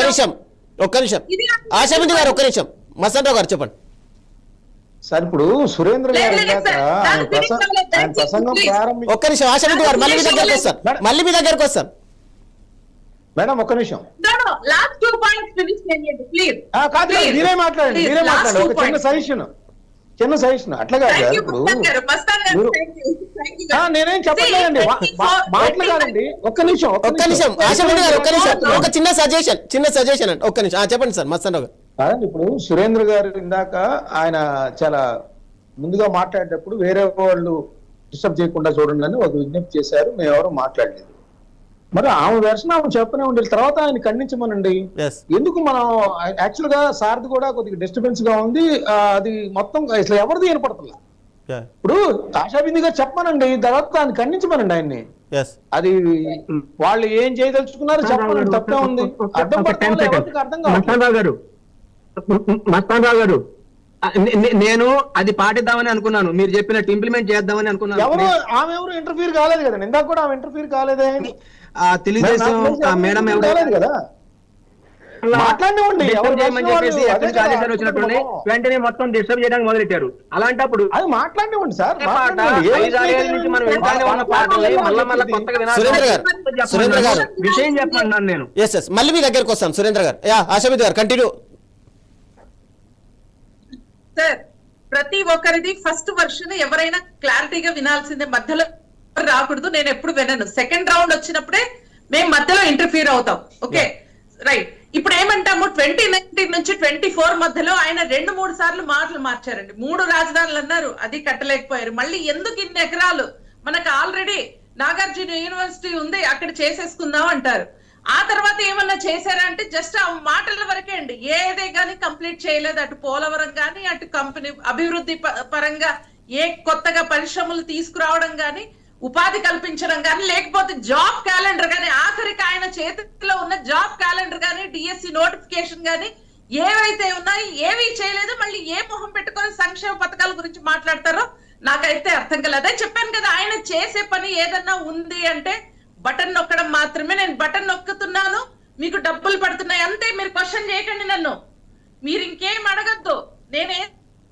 నిమిషం ఆశాబిందు గారు ఒక్క నిమిషం. మసన్ రావు గారు చెప్పండి సార్. ఇప్పుడు సురేంద్ర గారు ఆయన ప్రసంగం ప్రారంభం. ఒక్క నిమిషం ఆశాబిందు గారు మళ్ళీ మీ దగ్గరకు వస్తాను మేడం, ఒక్క నిమిషం. కాదు, మీరే మాట్లాడండి. ఒక చిన్న సజెషన్ అట్లా కాదు సార్. ఇప్పుడు నేనేం చెప్పలేదండి, మాట్లాడండి. ఒక్క నిమిషం ఆశాబిందు గారు ఒక చిన్న సజెషన్ అండి. ఒక్క నిమిషం చెప్పండి సార్ మసన్ రావు గారు. కాదండి, ఇప్పుడు సురేంద్ర గారు ఇందాక ఆయన చాలా ముందుగా మాట్లాడేటప్పుడు వేరే వాళ్ళు డిస్టర్బ్ చేయకుండా చూడండి అని ఒక విజ్ఞప్తి చేశారు. మేము ఎవరు మాట్లాడలేదు. మరి ఆమె వెర్షన్ ఆమె చెప్పనే ఉండాలి, తర్వాత ఆయన ఖండించమనండి. ఎందుకు మనం యాక్చువల్ గా సార్ది కూడా కొద్దిగా డిస్టర్బెన్స్ గా ఉంది, అది మొత్తం అసలు ఎవరిది వినపడుతుందా. ఇప్పుడు ఆశాబిందు గారు చెప్పమనండి, తర్వాత ఆయన ఖండించమనండి ఆయన్ని. అది వాళ్ళు ఏం చేయదలుచుకున్నారో చెప్పమనండి, తప్పే ఉంది. అర్థం కాదు. మస్తాన్ రావు గారు, నేను అది పాటిద్దామని అనుకున్నాను, మీరు చెప్పినట్టు ఇంప్లిమెంట్ చేద్దామని అనుకున్నాను. ఆమె ఎవరు ఇంటర్ఫీర్ కాలేదు కదండి, ఇందాక కూడా ఆమె ఇంటర్ఫీర్ కాలేదే. తెలుగుదేశం మేడం కాలేదు కదా, మాట్లాడివ్వండి. ఆదేశాలు వచ్చినట్టు వెంటనే మొత్తం డిస్టర్బ్ చేయడానికి మొదలెట్టారు. అలాంటప్పుడు అది మాట్లాడివ్వండి సార్. నుంచి మనం ఉన్న పాటలు మళ్ళా కొత్తగా వినాలి. విషయం చెప్పండి నేను. మళ్ళీ మీ దగ్గరకు వస్తాం సురేంద్ర గారు. ఆశాబిందు గారు కంటిన్యూ. సార్, ప్రతి ఒక్కరిది ఫస్ట్ వర్షన్ ఎవరైనా క్లారిటీగా వినాల్సిందే, మధ్యలో రాకూడదు. నేను ఎప్పుడు వినను. సెకండ్ రౌండ్ వచ్చినప్పుడే మేము మధ్యలో ఇంటర్ఫీర్ అవుతాం. Okay right. ఇప్పుడు ఏమంటాము, 2019 నుంచి 24 మధ్యలో ఆయన 2-3 సార్లు మాటలు మార్చారండి. 3 రాజధానులు అన్నారు, అది కట్టలేకపోయారు. మళ్ళీ ఎందుకు ఇన్ని ఎకరాలు, మనకు ఆల్రెడీ నాగార్జున యూనివర్సిటీ ఉంది, అక్కడ చేసేసుకుందాం అంటారు. ఆ తర్వాత ఏమన్నా చేశారా అంటే జస్ట్ ఆ మాటల వరకే అండి. ఏదే గానీ కంప్లీట్ చేయలేదు. అటు పోలవరం గానీ, అటు కంపెనీ అభివృద్ధి పరంగా ఏ కొత్తగా పరిశ్రమలు తీసుకురావడం గానీ, ఉపాధి కల్పించడం గానీ, లేకపోతే జాబ్ క్యాలెండర్ గానీ, ఆఖరికి ఆయన చేతిలో ఉన్న జాబ్ క్యాలెండర్ గానీ, డిఎస్సి నోటిఫికేషన్ గానీ ఏవైతే ఉన్నాయో ఏవీ చేయలేదు. మళ్ళీ ఏ మొహం పెట్టుకొని సంక్షేమ పథకాల గురించి మాట్లాడతారో నాకైతే అర్థం కాలేదు. అదే చెప్పాను కదా, ఆయన చేసే పని ఏదన్నా ఉంది అంటే బటన్ నొక్కడం మాత్రమే. నేను బటన్ నొక్కుతున్నాను, మీకు డబ్బులు పడుతున్నాయి అంతే. మీరు క్వశ్చన్ చేయకండి నన్ను, మీరు ఇంకేం అడగద్దు. నేనేం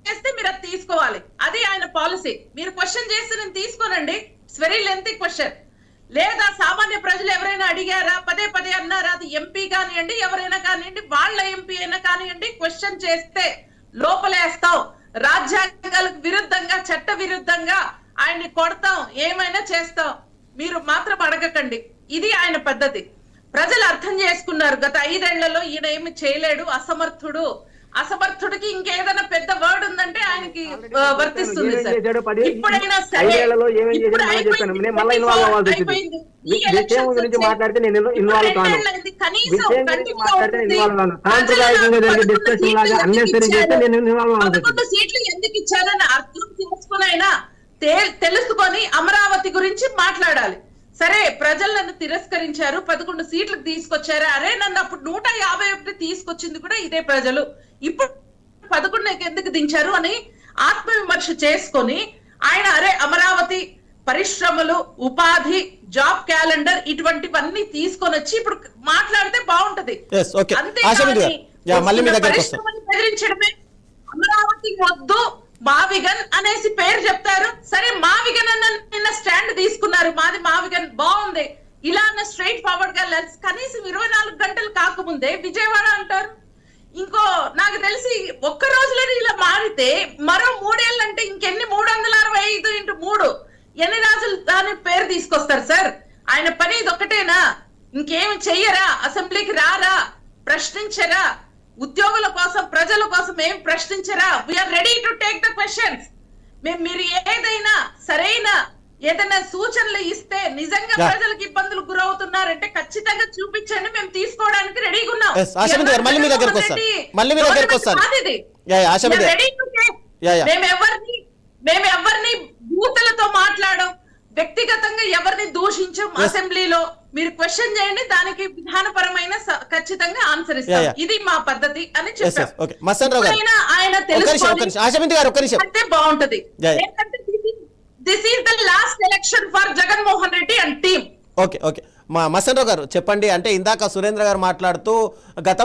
చేస్తే మీరు అది తీసుకోవాలి, అది ఆయన పాలసీ. మీరు క్వశ్చన్ చేస్తే నేను తీసుకోనండి. It's very lengthy question. లేదా సామాన్య ప్రజలు ఎవరైనా అడిగారా, పదే అన్నారా, అది ఎంపీ కానివ్వండి, ఎవరైనా కానివ్వండి, వాళ్ళ ఎంపీ అయినా కానివ్వండి, క్వశ్చన్ చేస్తే లోపలేస్తాం, రాజ్యాంగాలకు విరుద్ధంగా, చట్ట విరుద్ధంగా ఆయన్ని కొడతాం, ఏమైనా చేస్తాం. మీరు మాత్రం అడగకండి. ఇది ఆయన పద్ధతి. ప్రజలు అర్థం చేసుకున్నారు. గత 5 ఏళ్లలో ఈయన ఏమి చేయలేడు, అసమర్థుడికి ఇంకేదైనా పెద్ద వర్డ్ ఉందంటే ఆయనకి వర్తిస్తుంది. ఇప్పుడైనా సరే, సీట్లు ఎందుకు ఇచ్చారని అర్థం చేసుకునైనా తెలుసుకొని అమరావతి గురించి మాట్లాడాలి. సరే, ప్రజలు నన్ను తిరస్కరించారు, 11 సీట్లకు తీసుకొచ్చారు. అరే, నన్ను అప్పుడు 151 తీసుకొచ్చింది కూడా ఇదే ప్రజలు, ఇప్పుడు 11 ఎందుకు దించారు అని ఆత్మవిమర్శ చేసుకొని ఆయన అరే అమరావతి, పరిశ్రమలు, ఉపాధి, జాబ్ క్యాలెండర్ ఇటువంటివన్నీ తీసుకొని వచ్చి ఇప్పుడు మాట్లాడితే బాగుంటది. బెదిరించడమే. అమరావతి వద్దు, మావిగన్ అనేసి పేరు చెప్తారు. సరే, మావిగన్ అన్న నిన్న స్టాండ్ తీసుకున్నారు, మాది మావిగన్ బాగుంది, ఇలా అన్న స్ట్రైట్ ఫార్వర్డ్ గా కనీసం 24 గంటలు కాకముందే విజయవాడ అంటారు. ఇంకో నాకు తెలిసి ఒక్క రోజులో ఇలా మారితే మరో 3 ఏళ్ళు అంటే ఇంకెన్ని 365 × 3 ఎన్ని రాజులు దాని పేరు తీసుకొస్తారు సార్? ఆయన పని ఇది ఒక్కటేనా? ఇంకేమి చెయ్యరా? అసెంబ్లీకి రారా? ప్రశ్నించరా? ఉద్యోగుల కోసం, ప్రజల కోసం ఏం ప్రశ్నించరా? We are ready to take the questions. మీరు ఏదైనా సరైన ఏదైనా సూచనలు ఇస్తే, నిజంగా ప్రజలకు ఇబ్బందులు గురవుతున్నారంటే ఖచ్చితంగా చూపించండి, మేము తీసుకోవడానికి రెడీగా ఉన్నాం. మేము ఎవరిని బూతులతో మాట్లాడం, వ్యక్తిగతంగా ఎవరిని దూషించం. అసెంబ్లీలో మీరు క్వశ్చన్ చేయండి, దానికి విధానపరమైన ఖచ్చితంగా ఆన్సర్ ఇస్తాం. ఇది మా పద్ధతి అని చెప్పారు. ఆయన తెలుసుకుంటే బాగుంటది. This is the last election for Jaganmohan Reddy and team. Okay, మసన్ రావు గారు చెప్పండి. అంటే ఇందాక సురేంద్ర గారు మాట్లాడుతూ గత